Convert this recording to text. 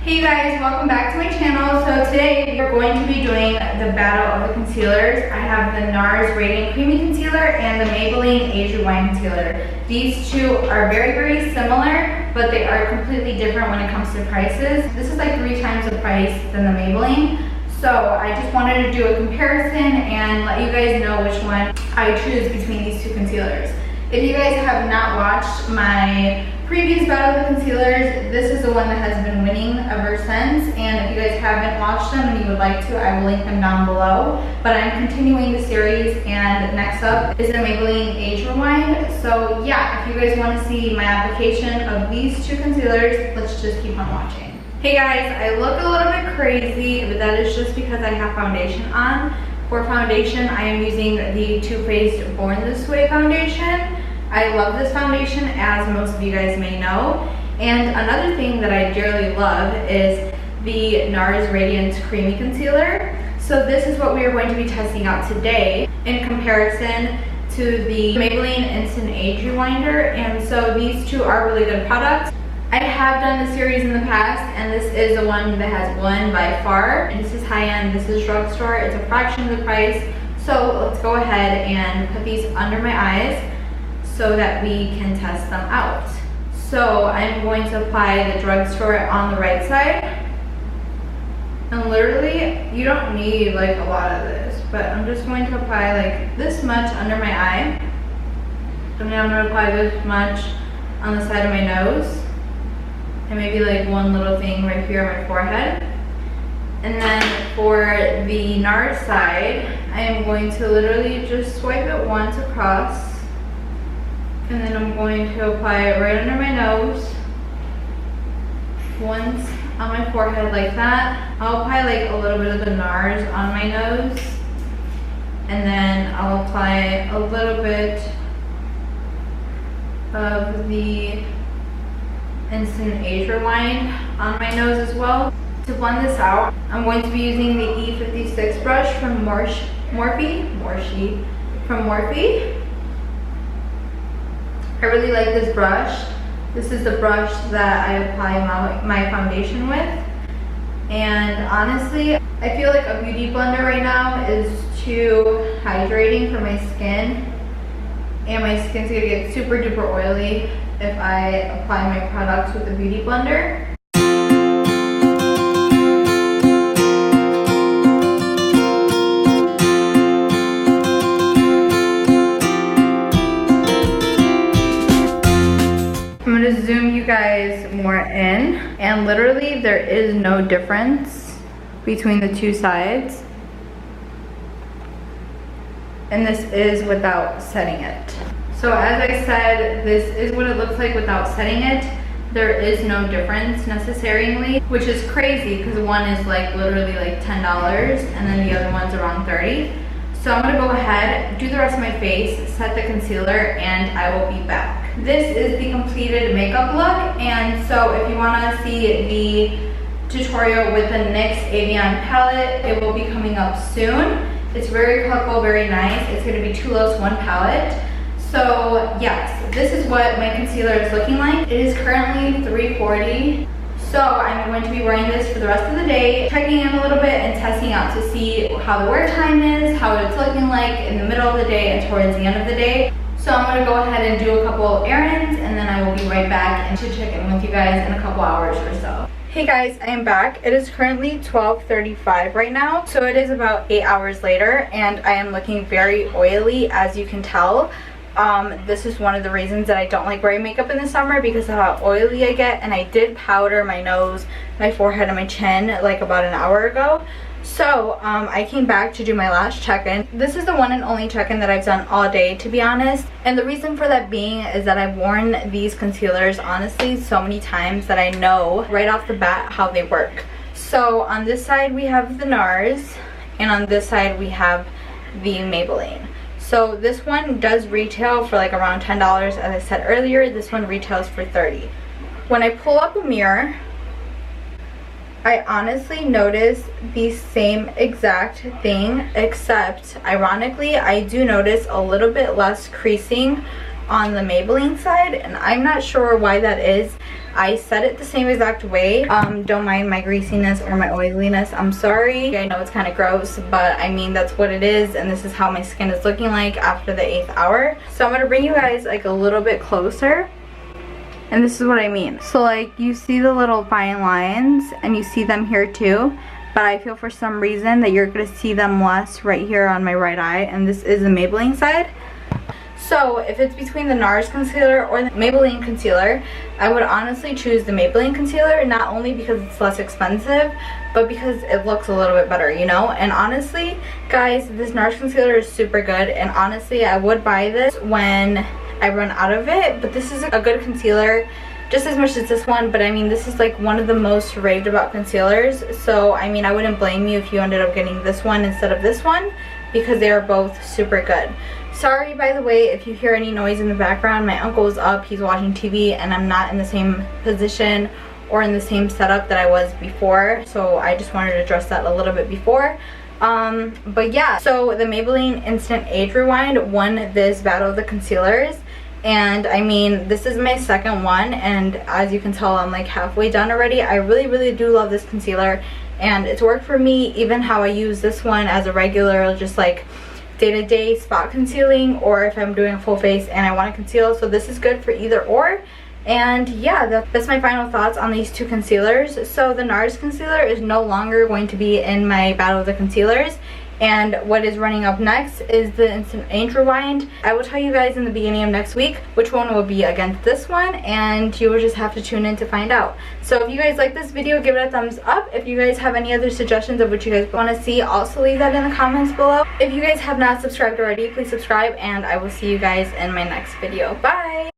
Hey you guys, welcome back to my channel. So today we're going to be doing the battle of the concealers. I have the Nars Radiant Creamy Concealer and the Maybelline Age Rewind Concealer. These two are very similar, but they are completely different when it comes to prices. This is like 3 times the price than the Maybelline. So I just wanted to do a comparison and let you guys know which one I choose between these two concealers. If you guys have not watched my previous battle of the concealers, this is the one that has been winning ever since. And if you guys haven't watched them and you would like to, I will link them down below. But I'm continuing the series, and next up is the Maybelline Age Rewind. So yeah, if you guys want to see my application of these two concealers, let's just keep on watching. Hey guys, I look a little bit crazy, but that is just because I have foundation on. For foundation, I am using the Too Faced Born This Way foundation. I love this foundation, as most of you guys may know. And another thing that I dearly love is the Nars Radiant Creamy Concealer. So this is what we are going to be testing out today in comparison to the Maybelline Instant Age Rewinder. And so these two are really good products. I have done the series in the past, and this is the one that has won by far. And this is high-end, this is drugstore, it's a fraction of the price. So let's go ahead and put these under my eyes so that we can test them out. So I'm going to apply the drugstore on the right side. And literally, you don't need like a lot of this, but I'm just going to apply like this much under my eye. And then I'm going to apply this much on the side of my nose. And maybe like one little thing right here on my forehead. And then for the Nars side, I am going to literally just swipe it once across. And then I'm going to apply it right under my nose. Once on my forehead like that. I'll apply like a little bit of the Nars on my nose. And then I'll apply a little bit of the Instant Age Rewind on my nose as well. To blend this out, I'm going to be using the E56 brush from Morphe. I really like this brush. This is the brush that I apply my foundation with. And honestly, I feel like a beauty blender right now is too hydrating for my skin. And my skin's gonna get super duper oily if I apply my products with a beauty blender. I'm gonna zoom you guys more in, and literally there is no difference between the two sides. And this is without setting it. So as I said, this is what it looks like without setting it. There is no difference necessarily, which is crazy because one is like literally like $10 and then the other one's around 30. So I'm gonna go ahead, do the rest of my face, set the concealer, and I will be back. This is the completed makeup look, and so if you wanna see the tutorial with the NYX Avion palette, it will be coming up soon. It's very colorful, very nice. It's gonna be 2 looks, 1 palette. So yes, this is what my concealer is looking like. It is currently $3.40. So I'm going to be wearing this for the rest of the day, checking in a little bit and testing out to see how the wear time is, how it's looking like in the middle of the day and towards the end of the day. So I'm gonna go ahead and do a couple errands, and then I will be right back and to check in with you guys in a couple hours or so. Hey guys, I am back. It is currently 12:35 right now, so it is about 8 hours later, and I am looking very oily, as you can tell. This is one of the reasons that I don't like wearing makeup in the summer, because of how oily I get. And I did powder my nose, my forehead, and my chin like about an hour ago. So I came back to do my last check-in. This is the one and only check-in that I've done all day, to be honest. And the reason for that being is that I've worn these concealers honestly so many times that I know right off the bat how they work. So on this side we have the Nars, and on this side we have the Maybelline. So this one does retail for like around $10. As I said earlier, this one retails for $30. When I pull up a mirror, I honestly notice the same exact thing, except ironically I do notice a little bit less creasing on the Maybelline side, and I'm not sure why that is. I set it the same exact way. Don't mind my greasiness or my oiliness. I'm sorry. I know it's kind of gross, but I mean, that's what it is, and this is how my skin is looking like after the 8th hour. So I'm going to bring you guys like a little bit closer. And this is what I mean. So like you see the little fine lines, and you see them here too. But I feel for some reason that you're going to see them less right here on my right eye. And this is the Maybelline side. So if it's between the Nars concealer or the Maybelline concealer, I would honestly choose the Maybelline concealer, not only because it's less expensive, but because it looks a little bit better, you know? And honestly, guys, this Nars concealer is super good, and honestly, I would buy this when I run out of it, but this is a good concealer, just as much as this one. But I mean, this is like one of the most raved about concealers, so I mean, I wouldn't blame you if you ended up getting this one instead of this one, because they are both super good. Sorry, by the way, if you hear any noise in the background. My uncle is up, he's watching TV, and I'm not in the same position or in the same setup that I was before, so I just wanted to address that a little bit before. But yeah, so the Maybelline Instant Age Rewind won this battle of the concealers, and I mean, this is my second one, and as you can tell, I'm like halfway done already. I really do love this concealer, and it's worked for me, even how I use this one as a regular, just like day-to-day spot concealing, or if I'm doing a full face and I want to conceal. So this is good for either or. And yeah, that's my final thoughts on these two concealers. So the Nars concealer is no longer going to be in my battle of the concealers, and what is running up next is the Instant Age Rewind. I will tell you guys in the beginning of next week which one will be against this one, and you will just have to tune in to find out. So if you guys like this video, give it a thumbs up. If you guys have any other suggestions of what you guys want to see, also leave that in the comments below. If you guys have not subscribed already, please subscribe, and I will see you guys in my next video. Bye!